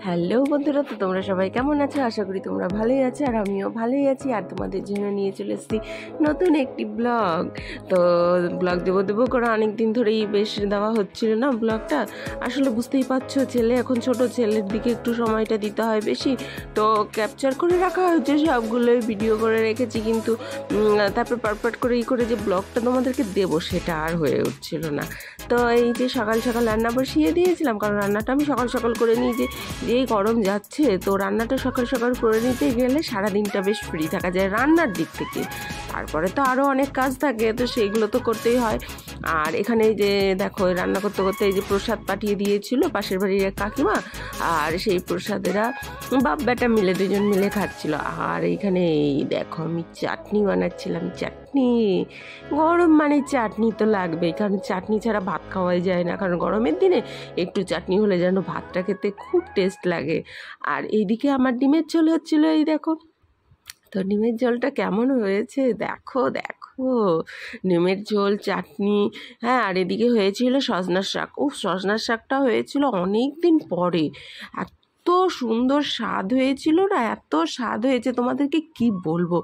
Hello বন্ধুরা, তো তোমরা সবাই কেমন আছো? আশা করি তোমরা ভালোই আছো, আর আমিও ভালোই আছি। আর তোমাদের জন্য নিয়ে চলে এসেছি নতুন একটি ব্লগ। তো ব্লগ দেবো করে অনেক দিন ধরেই বেশ দেওয়া হচ্ছিল না ব্লগটা। আসলে বুঝতেই পারছো, ছেলে এখন ছোট, ছেলের দিকে একটু সময়টা দিতে হয় বেশি। তো ক্যাপচার করে রাখা হয়েছে, সবগুলোই ভিডিও করে রেখেছি, কিন্তু তারপর পারপাট করে যে ব্লগটা তোমাদেরকে দেবো সেটা আর হয়ে উঠছিল না। তো এই যে সকাল সকাল রান্না বসিয়ে দিয়েছিলাম, কারণ রান্নাটা আমি সকাল সকাল করে নিই, যে গরম যাচ্ছে, তো রান্নাটা সকাল সকাল করে নিতে গেলে সারাদিনটা বেশ ফ্রি থাকা যায় রান্নার দিক থেকে। তারপরে তো আরও অনেক কাজ থাকে, তো সেইগুলো তো করতেই হয়। আর এখানে এই যে দেখো, রান্না করতে করতে এই যে প্রসাদ পাঠিয়ে দিয়েছিল পাশের বাড়ির এক কাকিমা, আর সেই প্রসাদেরা বাপ বেটা মিলে দুজন মিলে খাচ্ছিল। আর এইখানে এই দেখো, আমি চাটনি বানাচ্ছিলাম। চাটনি, গরম মানে চাটনি তো লাগবেই, কারণ চাটনি ছাড়া ভাত খাওয়াই যায় না, কারণ গরমের দিনে একটু চাটনি হলে যেন ভাতটা খেতে খুব টেস্ট লাগে। আর এইদিকে আমার ডিমের ঝোল হচ্ছিলো, এই দেখো। তো ডিমের ঝোলটা কেমন হয়েছে দেখো দেখো, ডিমের ঝোল, চাটনি, হ্যাঁ। আর এদিকে হয়েছিল সজনার শাক। ও, সজনার শাকটা হয়েছিল অনেক দিন পরে, এত সুন্দর স্বাদ হয়েছিল না, এত স্বাদ হয়েছে তোমাদেরকে কি বলবো।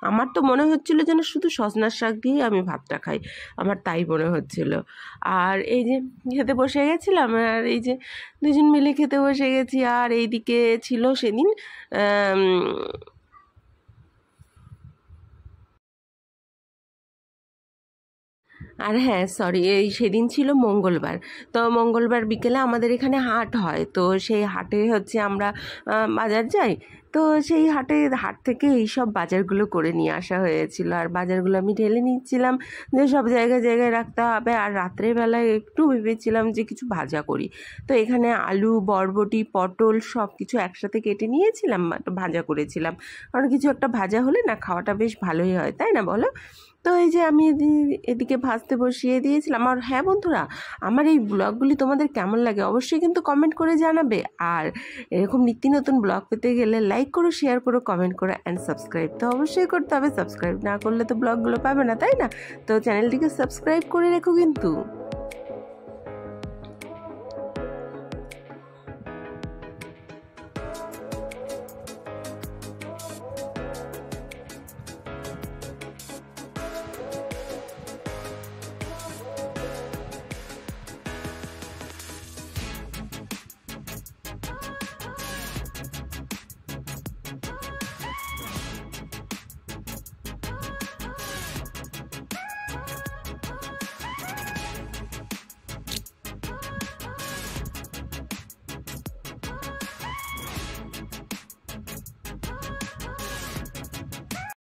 আমার তো মনে হচ্ছিল যেন শুধু সজনার শাক দিয়েই আমি ভাতটা খাই, আমার তাই মনে হচ্ছিল। আর এই যে খেতে বসে গেছিলাম, আর এই যে দুজন মিলে খেতে বসে গেছি। আর এইদিকে ছিল সেদিন আর হ্যাঁ, সরি, এই সেদিন ছিল মঙ্গলবার। তো মঙ্গলবার বিকেলে আমাদের এখানে হাট হয়, তো সেই হাটে হচ্ছে আমরা বাজার যাই। তো সেই হাট থেকে এইসব বাজারগুলো করে নিয়ে আসা হয়েছিল, আর বাজারগুলো আমি ঢেলে নিচ্ছিলাম যে সব জায়গায় জায়গায় রাখতে হবে। আর রাত্রেবেলায় একটু ভেবেছিলাম যে কিছু ভাজা করি। তো এখানে আলু, বরবটি, পটল সব কিছু একসাথে কেটে নিয়েছিলাম, ভাজা করেছিলাম। কারণ কিছু একটা ভাজা হলে না, খাওয়াটা বেশ ভালোই হয়, তাই না বলো? তো এই যে আমি এদিকে ভাজতে বসিয়ে দিয়েছিলাম। আর হ্যাঁ বন্ধুরা, আমার এই ব্লগগুলি তোমাদের কেমন লাগে অবশ্যই কিন্তু কমেন্ট করে জানাবে। আর এরকম নিত্য নতুন ব্লগ পেতে গেলে লাইক করো, শেয়ার করো, কমেন্ট করো, অ্যান্ড সাবস্ক্রাইব তো অবশ্যই করতে হবে। সাবস্ক্রাইব না করলে তো ব্লগগুলো পাবে না, তাই না? তো চ্যানেলটিকে সাবস্ক্রাইব করে রেখো কিন্তু।